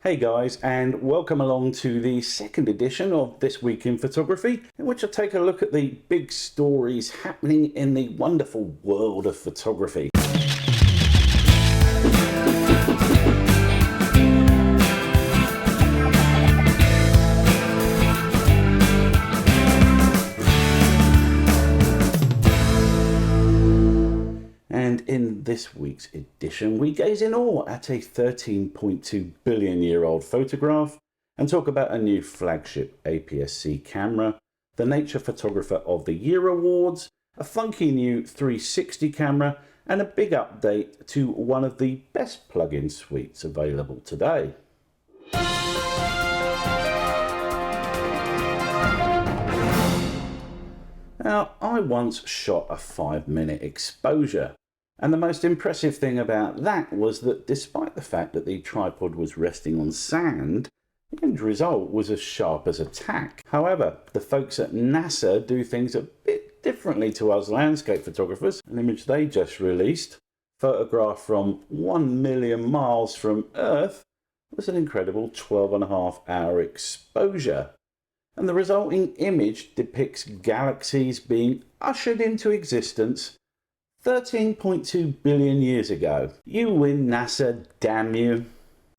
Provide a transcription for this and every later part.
Hey guys, and welcome along to the second edition of This Week in Photography, in which I take a look at the big stories happening in the wonderful world of photography. And in this week's edition, we gaze in awe at a 13.2 billion year old photograph and talk about a new flagship APS-C camera, the Nature Photographer of the Year awards, a funky new 360 camera, and a big update to one of the best plugin suites available today. Now, I once shot a 5-minute exposure, and the most impressive thing about that was that despite the fact that the tripod was resting on sand, the end result was as sharp as a tack. However, the folks at NASA do things a bit differently to us landscape photographers. An image they just released, photographed from 1 million miles from Earth, was an incredible 12.5-hour exposure. And the resulting image depicts galaxies being ushered into existence 13.2 billion years ago. You win, NASA, damn you.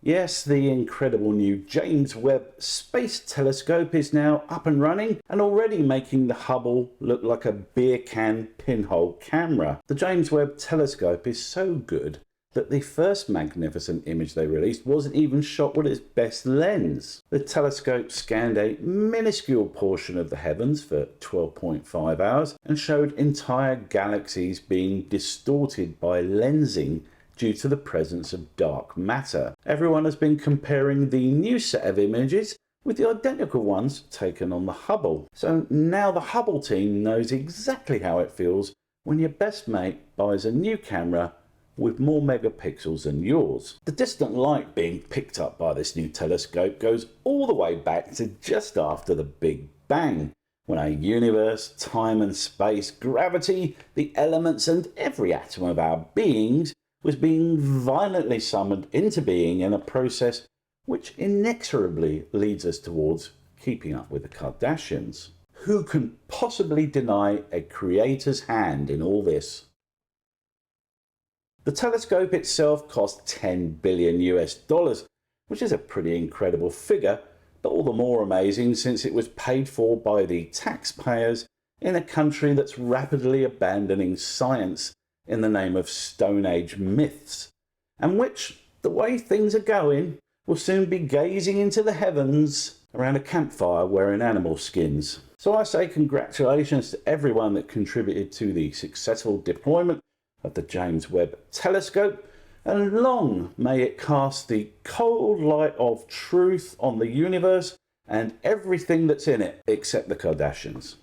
Yes, the incredible new James Webb Space Telescope is now up and running and already making the Hubble look like a beer can pinhole camera. The James Webb Telescope is so good that the first magnificent image they released wasn't even shot with its best lens. The telescope scanned a minuscule portion of the heavens for 12.5 hours and showed entire galaxies being distorted by lensing due to the presence of dark matter. Everyone has been comparing the new set of images with the identical ones taken on the Hubble. So now the Hubble team knows exactly how it feels when your best mate buys a new camera with more megapixels than yours. The distant light being picked up by this new telescope goes all the way back to just after the Big Bang, when our universe, time and space, gravity, the elements and every atom of our beings was being violently summoned into being in a process which inexorably leads us towards keeping up with the Kardashians. Who can possibly deny a creator's hand in all this? The telescope itself cost $10 billion US, which is a pretty incredible figure, but all the more amazing since it was paid for by the taxpayers in a country that's rapidly abandoning science in the name of Stone Age myths, and which, the way things are going, will soon be gazing into the heavens around a campfire wearing animal skins. So I say congratulations to everyone that contributed to the successful deployment of the James Webb Telescope, and long may it cast the cold light of truth on the universe and everything that's in it except the Kardashians.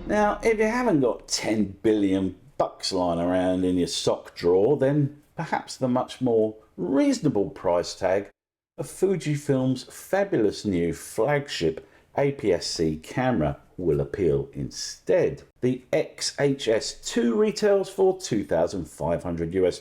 Now, if you haven't got 10 billion bucks lying around in your sock drawer, then perhaps the much more reasonable price tag of Fujifilm's fabulous new flagship APS-C camera will appeal instead. The Ep.2 retails for $2,500 US,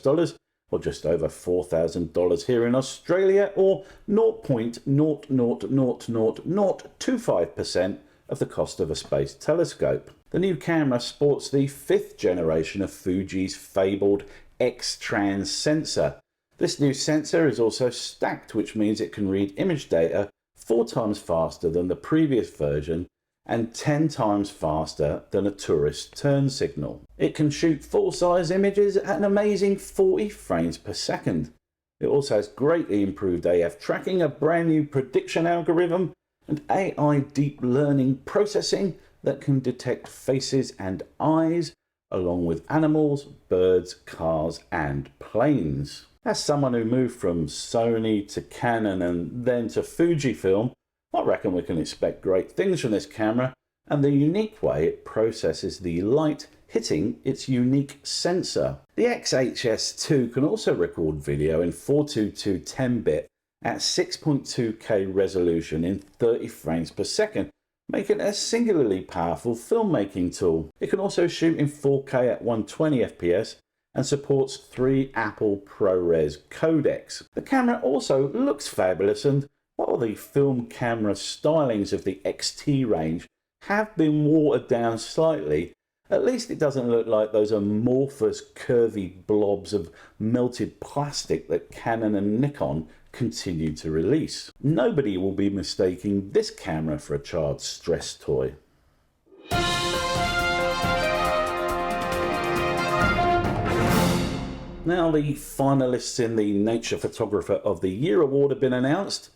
or just over $4,000 here in Australia, or 0.0000025% of the cost of a space telescope. The new camera sports the 5th generation of Fuji's fabled X-Trans sensor. This new sensor is also stacked, which means it can read image data 4 times faster than the previous version and 10 times faster than a tourist turn signal. It can shoot full-size images at an amazing 40 frames per second. It also has greatly improved AF tracking, a brand new prediction algorithm, and AI deep learning processing that can detect faces and eyes, along with animals, birds, cars, and planes. As someone who moved from Sony to Canon and then to Fujifilm, I reckon we can expect great things from this camera and the unique way it processes the light hitting its unique sensor. The XHS2 can also record video in 422 10-bit at 6.2K resolution in 30 frames per second, making it a singularly powerful filmmaking tool. It can also shoot in 4K at 120 FPS and supports 3 Apple ProRes codecs. The camera also looks fabulous, and while the film camera stylings of the XT range have been watered down slightly, at least it doesn't look like those amorphous curvy blobs of melted plastic that Canon and Nikon continue to release. Nobody will be mistaking this camera for a child's stress toy. Now the finalists in the Nature Photographer of the Year award have been announced,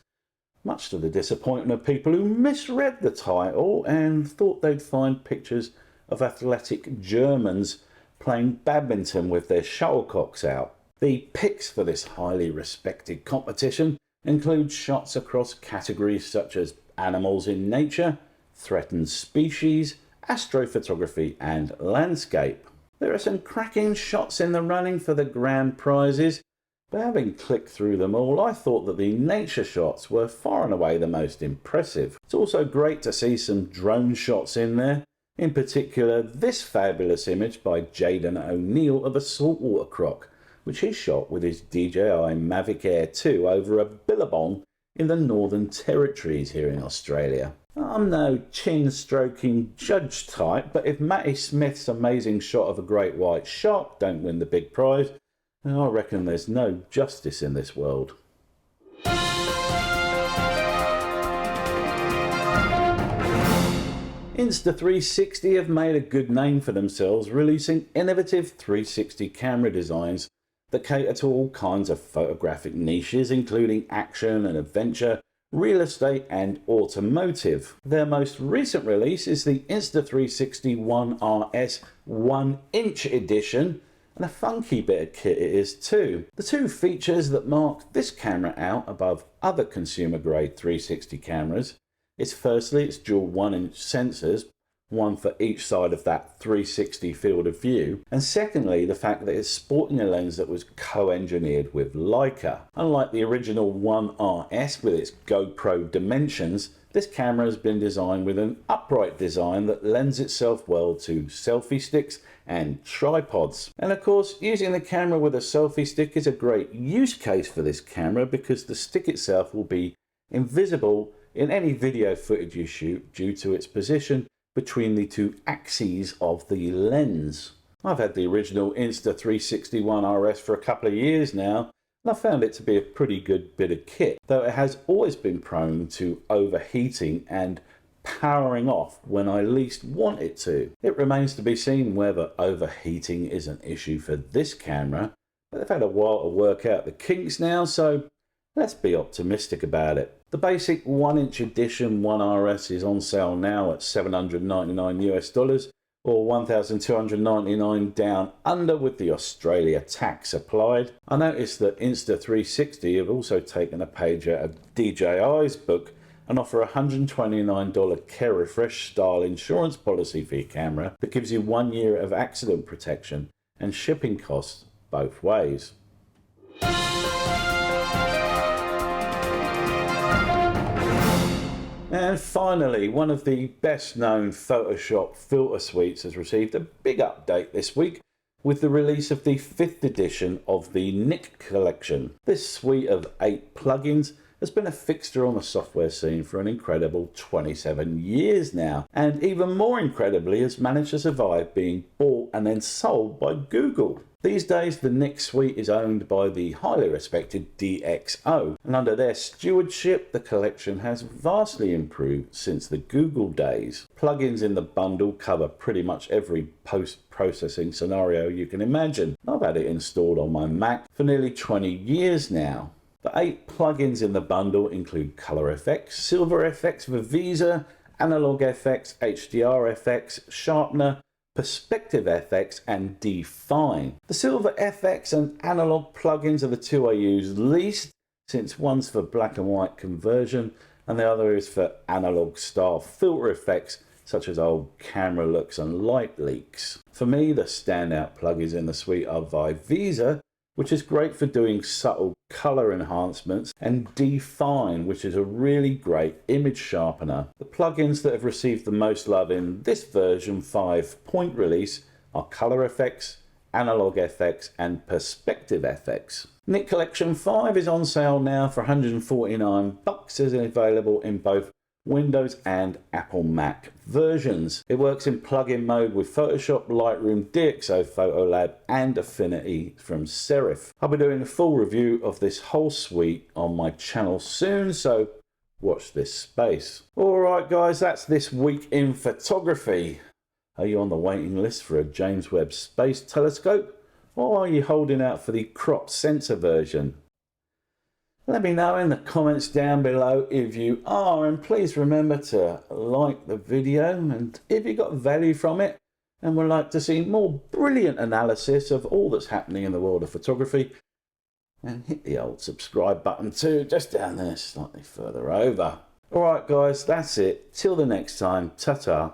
much to the disappointment of people who misread the title and thought they'd find pictures of athletic Germans playing badminton with their shuttlecocks out. The picks for this highly respected competition include shots across categories such as animals in nature, threatened species, astrophotography and landscape. There are some cracking shots in the running for the grand prizes, but having clicked through them all, I thought that the nature shots were far and away the most impressive. It's also great to see some drone shots in there, in particular this fabulous image by Jaden O'Neill of a saltwater croc, which he shot with his DJI Mavic Air 2 over a billabong in the Northern Territories here in Australia. I'm no chin-stroking judge type, but if Matty Smith's amazing shot of a great white shark don't win the big prize, then I reckon there's no justice in this world. Insta360 have made a good name for themselves, releasing innovative 360 camera designs that cater to all kinds of photographic niches, including action and adventure, real estate and automotive. Their most recent release is the Insta360 One RS 1-inch edition, and a funky bit of kit it is too. The two features that mark this camera out above other consumer grade 360 cameras is firstly its dual 1-inch sensors, one for each side of that 360 field of view, and secondly the fact that it's sporting a lens that was co-engineered with Leica. Unlike the original One RS with its GoPro dimensions, this camera has been designed with an upright design that lends itself well to selfie sticks and tripods. And of course, using the camera with a selfie stick is a great use case for this camera because the stick itself will be invisible in any video footage you shoot due to its position between the two axes of the lens. I've had the original Insta360 One RS for a couple of years now, and I found it to be a pretty good bit of kit, though it has always been prone to overheating and powering off when I least want it to. It remains to be seen whether overheating is an issue for this camera, but they've had a while to work out the kinks now, so let's be optimistic about it. The basic 1-inch edition One RS is on sale now at $799 US or $1,299 down under with the Australia tax applied. I noticed that Insta360 have also taken a page out of DJI's book and offer a $129 Care Refresh style insurance policy for your camera that gives you 1 year of accident protection and shipping costs both ways. And finally, one of the best known Photoshop filter suites has received a big update this week with the release of the 5th edition of the Nik Collection. This suite of 8 plugins has been a fixture on the software scene for an incredible 27 years now, and even more incredibly has managed to survive being bought and then sold by Google. These days the Nik suite is owned by the highly respected DxO, and under their stewardship the collection has vastly improved since the Google days. Plugins in the bundle cover pretty much every post-processing scenario you can imagine. I've had it installed on my Mac for nearly 20 years now. The 8 plugins in the bundle include Color FX, Silver FX, Vivisa, Analog FX, HDR FX, Sharpener, Perspective FX and Define. The Silver FX and Analog plugins are the two I use least, since one's for black and white conversion and the other is for analog style filter effects such as old camera looks and light leaks. For me, the standout plugins in the suite are Vivisa, which is great for doing subtle color enhancements, and Define, which is a really great image sharpener. The plugins that have received the most love in this version 5 point release are Color FX, Analog FX and Perspective FX. Nik Collection 5 is on sale now for $149 as available in both Windows and Apple Mac versions. It works in plug-in mode with Photoshop, Lightroom, DxO Photolab and Affinity from Serif. I'll be doing a full review of this whole suite on my channel soon, so watch this space. Alright guys, that's this week in photography. Are you on the waiting list for a James Webb Space Telescope? Or are you holding out for the cropped sensor version? Let me know in the comments down below if you are, and please remember to like the video, and if you got value from it and would like to see more brilliant analysis of all that's happening in the world of photography, and hit the old subscribe button too, just down there slightly further over. Alright guys, that's it. Till the next time, ta-ta.